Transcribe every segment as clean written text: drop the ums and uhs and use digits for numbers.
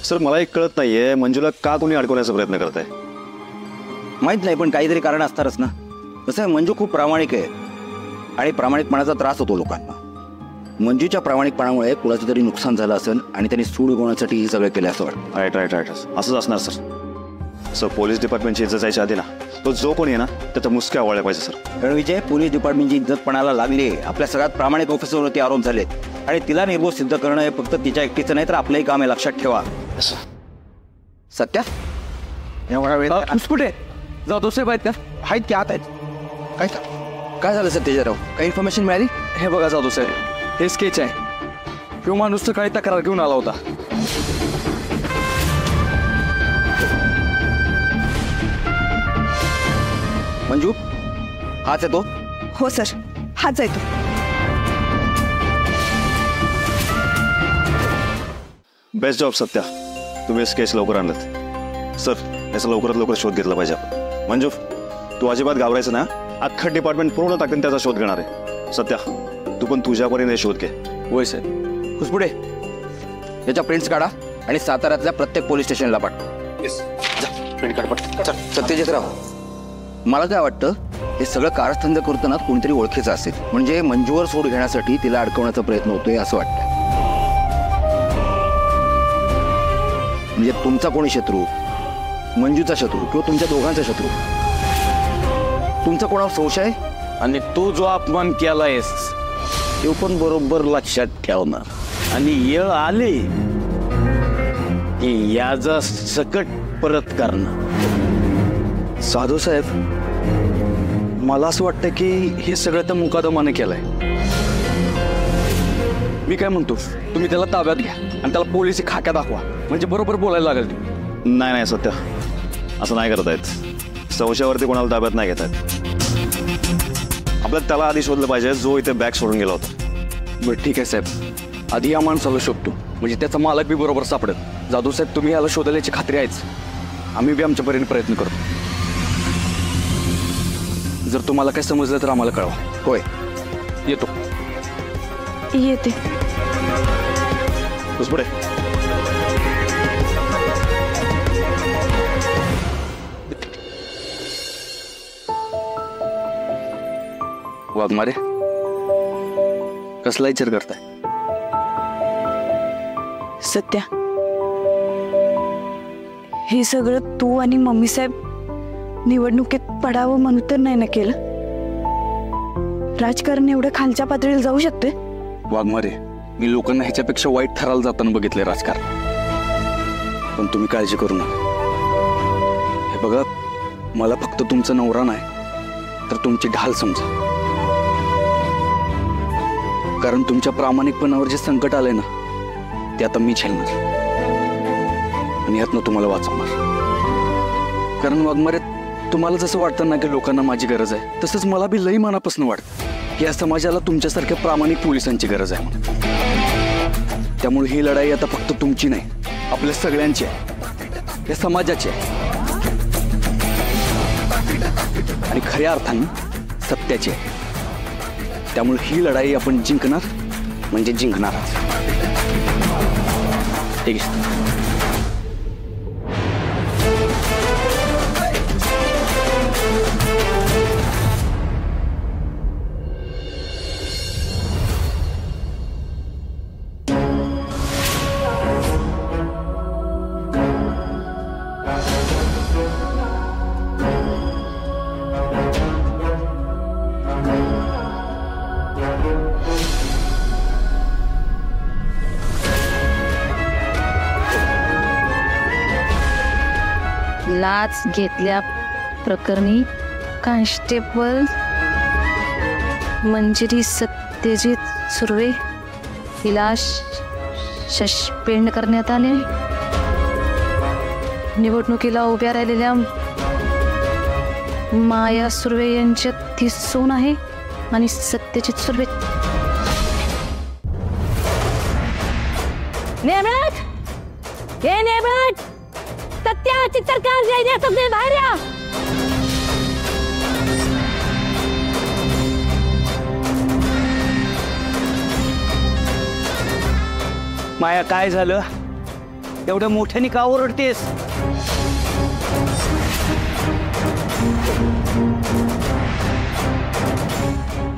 Sir मला एक कळत नाहीये मंजूला का कोणी अडकवण्याचा प्रयत्न करत आहे. माहित नाही पण काहीतरी कारण असणारच ना. कसं आहे मंजू खूप प्रामाणिक आहे आणि प्रामाणिकपणाचा त्रास होतो लोकांना. मंजूच्या प्रामाणिकपणामुळे कुणाचं तरी नुकसान झालं असेल आणि त्यांनी सूड उगवण्यासाठी हे सगळं केलं असं वाटतं. राईट राईट राईट असंच असणार सर. सर पोलीस डिपार्टमेंटची इज्जत जायच्या आधी ना तो जो कोणी आहे ना त्याचा मुसक्या आवळल्या पाहिजे सर. कारण विजय पोलीस डिपार्टमेंटची इज्जत पणाला लागली. आपल्या सगळ्यात प्रामाणिक ऑफिसरवरती आरोप झाले आणि तिला निर्दोष सिद्ध करणं हे फक्त तिच्या एकटीचं नाही तर आपलंही काम आहे. लक्षात ठेवा. सत्या एवढा वेळ कुठे जातो साहेब आहेत का? आहेत की आत आहेत. काय झालं सत्यजीराव? काही इन्फॉर्मेशन मिळाली? हे बघा जातो साहेब, हे स्केच आहे. किंवा माणूस सकाळी तक्रार घेऊन आला होता. मंजू हाच आहे तो? हो सर, हाच आहे तो. Best job Satya. तुम्ही स्केच लवकर आणलं सर. याचा लवकरात लवकर शोध घेतला पाहिजे आपण. मंजू तू अजिबात घाबरायचं ना. अख्खं डिपार्टमेंट पूर्ण ताकदीने त्याचा शोध घेणार आहे. सत्या तू पण तुझ्यापर्यंत शोध घे. होय साहेब. पुढे याच्या प्रिंट्स काढा आणि साताऱ्यातल्या प्रत्येक पोलीस स्टेशनला पाठवा. सत्यजितराव मला काय वाटतं हे सगळं कारस्थान करताना कोणीतरी ओळखीचं असेल. म्हणजे मंजूवर सूड घेण्यासाठी तिला अडकवण्याचा प्रयत्न होतोय असं वाटतं. म्हणजे तुमचा कोणी शत्रू, मंजूचा शत्रू किंवा तुमच्या दोघांचा शत्रू, तुमचा कोणावर संशय आणि तू जो अपमान केलायस तो पण बरोबर लक्षात ठेवणार. आणि येळ आली की याचा सकट परत करणं. साधू साहेब मला असं वाटतं की हे सगळं तर मुकादमाने केलंय. मी काय म्हणतो तुम्ही त्याला ताब्यात घ्या आणि त्याला पोलिसी खाक्या दाखवा म्हणजे बरोबर बोलायला लागेल. नाही नाही सत्या असं नाही करत आहेत. संशयावरती कोणाला ताब्यात नाही घेत आहेत. आपल्याला त्याला आधी शोधलं पाहिजे जो इथे बॅग सोडून गेला होता. बरं ठीक आहे साहेब, आधी या माणसाला शोधतो म्हणजे त्याचा मालक बी बरोबर सापडेल. जाधव साहेब तुम्ही याला शोधायला याची खात्री आहेच. आम्ही बी आमच्या परीने प्रयत्न करतो. जर तुम्हाला काही समजलं तर आम्हाला कळवा. होय येतो. येते. पुढे वाघमारे कसला विचार करताय? सत्या हे सगळं तू आणि मम्मी साहेब निवडणुकीत पडावं म्हणून तर नाही ना केलं. राजकारण एवढं खालच्या पातळीला जाऊ शकते? वाघमारे मी लोकांना ह्याच्यापेक्षा वाईट ठरायला जाताना बघितलंय राजकारण. पण तुम्ही काळजी करू नका. हे बघा मला फक्त तुमचा नवरा नाही तर तुमची ढाल समजा. कारण तुमच्या प्रामाणिकपणावर जे संकट आलंय ना ते आता मी झेलणार आणि यातनं तुम्हाला वाचवणार. कारण वाघमारे तुम्हाला जसं वाटतं ना की लोकांना माझी गरज आहे तसंच मला बी लई मनापासून वाटतं की या समाजाला तुमच्यासारख्या प्रामाणिक पोलिसांची गरज आहे म्हणून. त्यामुळे ही लढाई आता फक्त तुमची नाही आपल्या सगळ्यांची आहे. या समाजाची आहे आणि खऱ्या अर्थाने सत्याची आहे. त्यामुळे ही लढाई आपण जिंकणार म्हणजे जिंकणारच. ठीक आहे. लाच घेतल्या प्रकरणी कॉन्स्टेबल मंजिरी सत्यजित सुर्वे हिला सस्पेंड करण्यात आले. निवडणुकीला उभ्या राहिलेल्या माया सुर्वे यांच्या 30 सून आहे आणि सत्यजित सुर्वे नेमत हे नेमत सत्याची सरकार जायचे सगळे बाहेर या. माया काय झालं? एवढ्या मोठ्याने का ओरडतेस?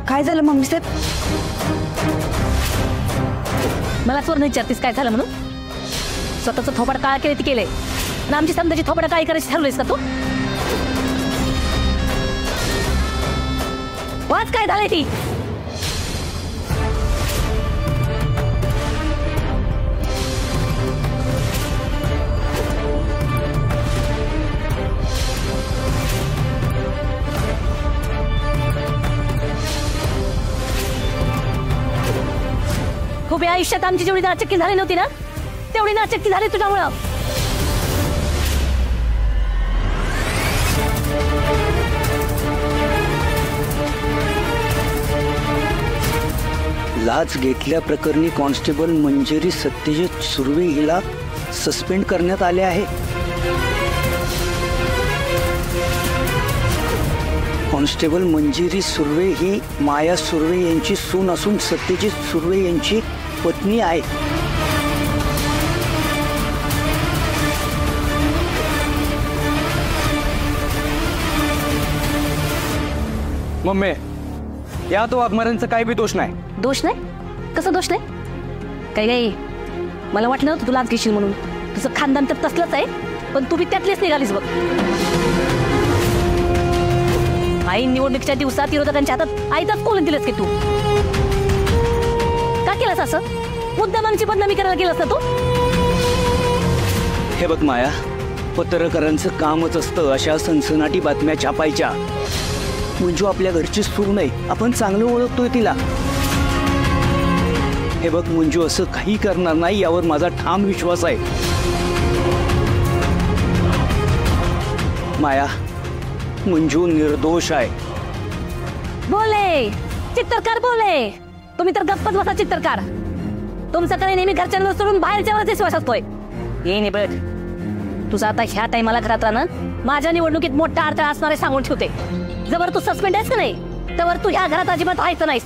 काय झालं मम्मी साहेब? मला स्वर्ण विचारतीस काय झालं म्हणून? स्वतःचं थोपाड काळ केले ती केले आणि आमची समजाची थोपाड काय करायची ठरवलीस का तू? वाच काय झालंय ती? खूप आयुष्यात आमची जेवढी नाचक्की झाली नव्हती ना तेवढी नाचक्की झाली तुझ्यामुळं. लाच घेतल्या प्रकरणी कॉन्स्टेबल मंजिरी सत्यजित सुर्वे हिला सस्पेंड करण्यात आले आहे. कॉन्स्टेबल मंजिरी सुर्वे ही माया सुर्वे यांची सून असून सत्यजित सुर्वे यांची पत्नी आहे. मम्मी, यात वाघमाऱ्यांचा काही बी दोष नाही. दोष नाही? कसं दोष नाही? काही नाही, मला वाटलं नव्हतं तुला आज घेशील म्हणून. तुझं खानदान तर तसलंच आहे, पण तू बी त्यातलीच निघालीस बघ. आई निवडणुकीच्या दिवसात विरोधकांच्या हातात आईतच कोलून दिलंस की तू? का केलंस असं? मुद्दाम आमची बदनामी करायला गेलंस ना तू? हे बघ माया, पत्रकारांचं कामच असतं अशा सनसनाटी बातम्या छापायच्या. मंजू आपल्या घरची सून नाही, आपण चांगलं ओळखतोय तिला. हे बघ, मंजू असं काही करणार नाही यावर माझा ठाम विश्वास आहे. माया, मंजू निर्दोष आहे. बोले चित्रकार बोले. तुम्ही तर गप्पच बसा चित्रकार. तुमच्याकडे नेहमी घरच्यांवर सोडून बाहेरच्यावरच विश्वास असतोय. ये नाही बघ, तुझा आता ह्या टायमाला घरात राहणं माझ्या निवडणुकीत मोठा अडथळा असणारे सांगून ठेवते. जवळ तू सस्पेंड आहेस का नाही त्यावर तू ह्या घरात अजिबात व्हायचं नाहीस.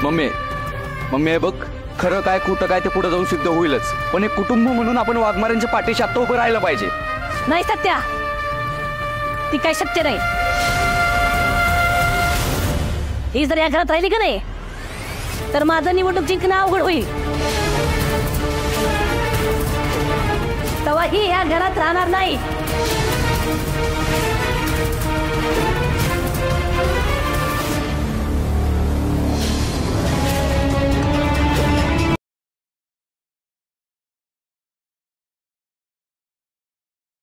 मम्मी, हे बघ, खरं काय खोटं काय ते पुढे जाऊन सिद्ध होईलच, पण एक कुटुंब म्हणून आपण वाघमाऱ्यांच्या पाठीशी आत्ता उभं राहायला पाहिजे. नाही सत्या, ती काय शक्य नाही. ही जर या घरात राहिली का नाही तर माझं निवडणूक जिंकणं अवघड होईल. तेव्हा ही ह्या घरात राहणार नाही.